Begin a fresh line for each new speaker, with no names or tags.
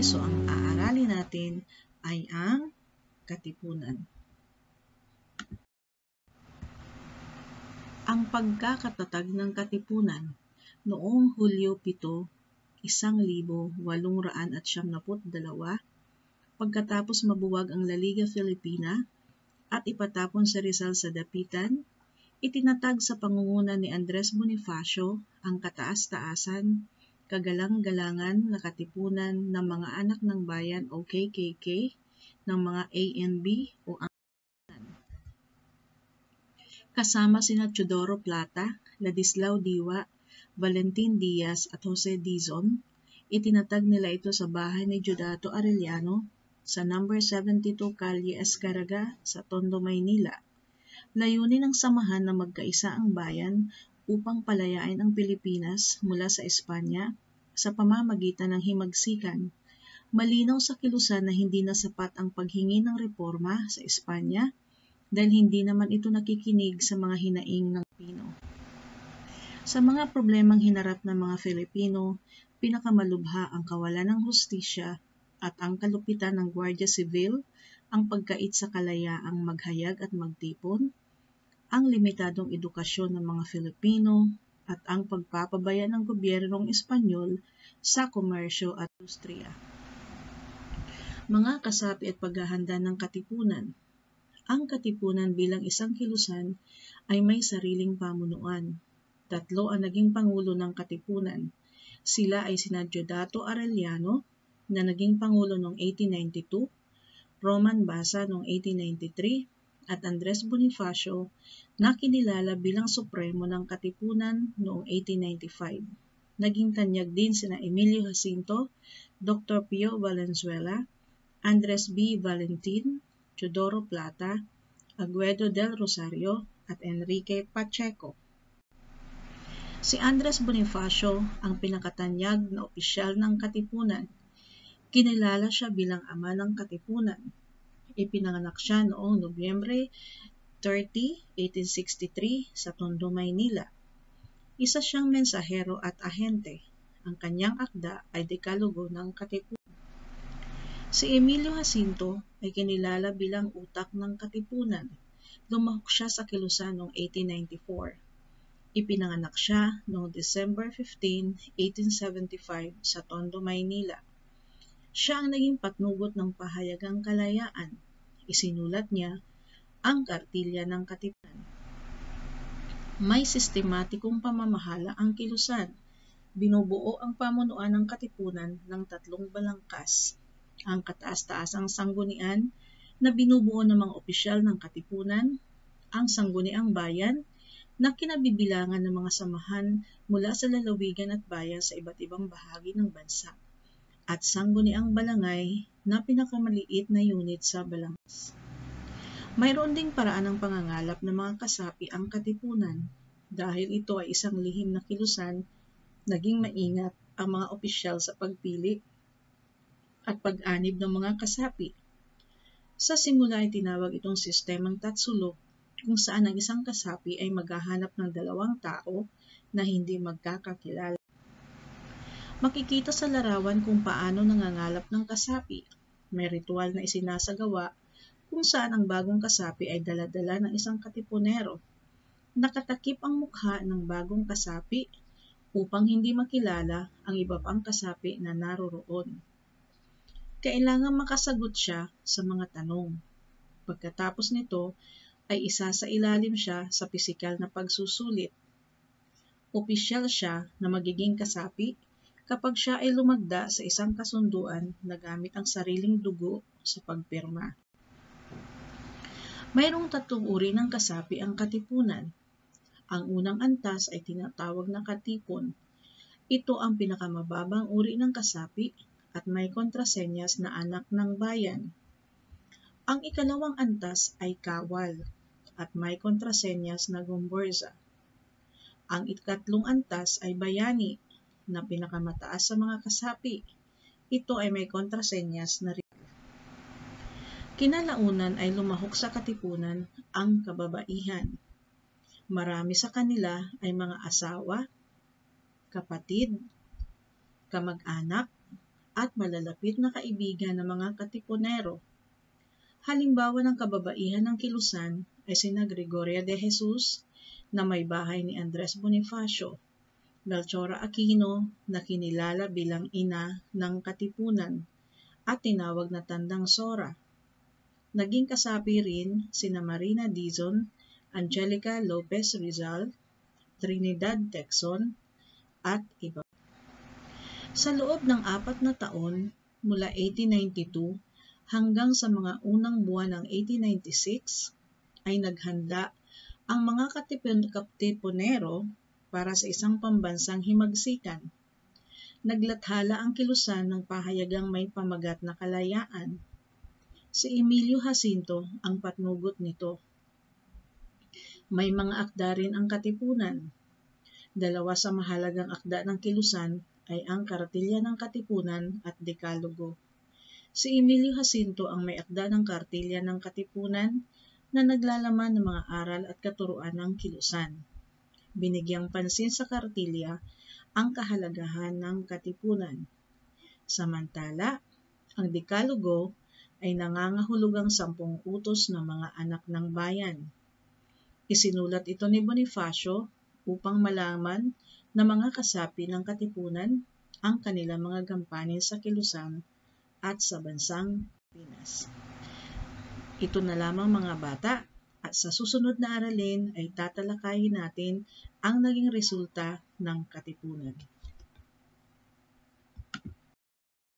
Okay, so ang aaralin natin ay ang katipunan. Ang pagkakatatag ng katipunan noong Hulyo 7, 1892, pagkatapos mabuwag ang La Liga Filipina at ipatapon si Rizal sa dapitan, itinatag sa pangunguna ni Andres Bonifacio ang kataas-taasan, kagalang-galangan na katipunan ng mga anak ng bayan o KKK, ng mga ANB o kasama sina Teodoro Plata, Ladislao Diwa, Valentin Diaz at Jose Dizon. Itinatag nila ito sa bahay ni Diodato Arellano sa number 72 Calle Escaraga sa Tondo, Maynila. Layunin ng samahan na magkaisa ang bayan upang palayain ang Pilipinas mula sa Espanya sa pamamagitan ng himagsikan. Malinaw sa kilusan na hindi na sapat ang paghingi ng reforma sa Espanya dahil hindi naman ito nakikinig sa mga hinaing ng Pilipino. Sa mga problemang hinarap ng mga Filipino, pinakamalubha ang kawalan ng hustisya at ang kalupitan ng Guardia Civil, ang pagkait sa kalayaang maghayag at magtipon, ang limitadong edukasyon ng mga Filipino, at ang pagpapabaya ng gobyernong Espanyol sa komersyo at industriya. Mga kasapi at paghahanda ng katipunan. Ang katipunan bilang isang kilusan ay may sariling pamunuan. 3 ang naging pangulo ng katipunan. Sila ay sina Diodato Arellano na naging pangulo noong 1892, Roman Basa noong 1893, at Andres Bonifacio na kinilala bilang supremo ng katipunan noong 1895. Naging tanyag din sina Emilio Jacinto, Dr. Pio Valenzuela, Andres B. Valentin, Teodoro Plata, Aguedo del Rosario, at Enrique Pacheco. Si Andres Bonifacio ang pinakatanyag na opisyal ng katipunan. Kinilala siya bilang ama ng katipunan. Ipinanganak siya noong Nobyembre 30, 1863 sa Tondo, Maynila. Isa siyang mensahero at ahente. Ang kanyang akda ay Dekalogo ng Katipunan. Si Emilio Jacinto ay kinilala bilang utak ng katipunan. Lumahok siya sa kilusan noong 1894. Ipinanganak siya noong December 15, 1875 sa Tondo, Maynila. Siya ang naging patnugot ng pahayagang kalayaan. Isinulat niya ang Kartilya ng Katipunan. May sistematikong pamamahala ang kilusan. Binubuo ang pamunuan ng katipunan ng 3 balangkas. Ang kataas-taasang sanggunian na binubuo ng mga opisyal ng katipunan, ang sangguniang bayan na kinabibilangan ng mga samahan mula sa lalawigan at bayan sa iba't ibang bahagi ng bansa, at sangguniang balangay na pinakamaliit na unit sa balangas. Mayroon ding paraan ng pangangalap ng mga kasapi ang katipunan. Dahil ito ay isang lihim na kilusan, naging maingat ang mga opisyal sa pagpili at pag-anib ng mga kasapi. Sa simula ay tinawag itong sistemang Tatsulok, kung saan ang isang kasapi ay maghahanap ng 2 tao na hindi magkakakilala. Makikita sa larawan kung paano nangangalap ng kasapi. May ritual na isinasagawa kung saan ang bagong kasapi ay dala-dala ng isang katipunero. Nakatakip ang mukha ng bagong kasapi upang hindi makilala ang iba pang kasapi na naroroon. Kailangang makasagot siya sa mga tanong. Pagkatapos nito ay isasailalim siya sa pisikal na pagsusulit. Opisyal siya na magiging kasapi kapag siya ay lumagda sa isang kasunduan na gamit ang sariling dugo sa pagpirma. Mayroong 3 uri ng kasapi ang katipunan. Ang unang antas ay tinatawag na katipon. Ito ang pinakamababang uri ng kasapi at may kontrasenyas na anak ng bayan. Ang ikalawang antas ay kawal at may kontrasenyas na gomburza. Ang ikatlong antas ay bayani na pinakamataas sa mga kasapi. Ito ay may kontrasenyas na rin. Kinalaunan ay lumahok sa katipunan ang kababaihan. Marami sa kanila ay mga asawa, kapatid, kamag-anak, at malalapit na kaibigan ng mga katipunero. Halimbawa ng kababaihan ng kilusan ay sina Gregoria de Jesus na may bahay ni Andres Bonifacio, Melchora Aquino na kinilala bilang ina ng katipunan at tinawag na Tandang Sora. Naging kasapi rin sina Marina Dizon, Angelica Lopez Rizal, Trinidad Tecson, at iba. Sa loob ng 4 na taon, mula 1892 hanggang sa mga unang buwan ng 1896, ay naghanda ang mga katipunero para sa isang pambansang himagsikan. Naglathala ang kilusan ng pahayagang may pamagat na kalayaan. Si Emilio Jacinto ang patnugot nito. May mga akda rin ang katipunan. 2 sa mahalagang akda ng kilusan ay ang Kartilya ng Katipunan at Dekalogo. Si Emilio Jacinto ang may akda ng Kartilya ng Katipunan na naglalaman ng mga aral at katuruan ng kilusan. Binigyang pansin sa kartilya ang kahalagahan ng katipunan. Samantala, ang Dekalogo ay nangangahulugang 10 utos ng mga anak ng bayan. Isinulat ito ni Bonifacio upang malaman ng mga kasapi ng katipunan ang kanilang mga gampanin sa kilusan at sa bansang Pinas. Ito na lamang mga bata, at sa susunod na aralin ay tatalakayin natin ang naging resulta ng katipunan.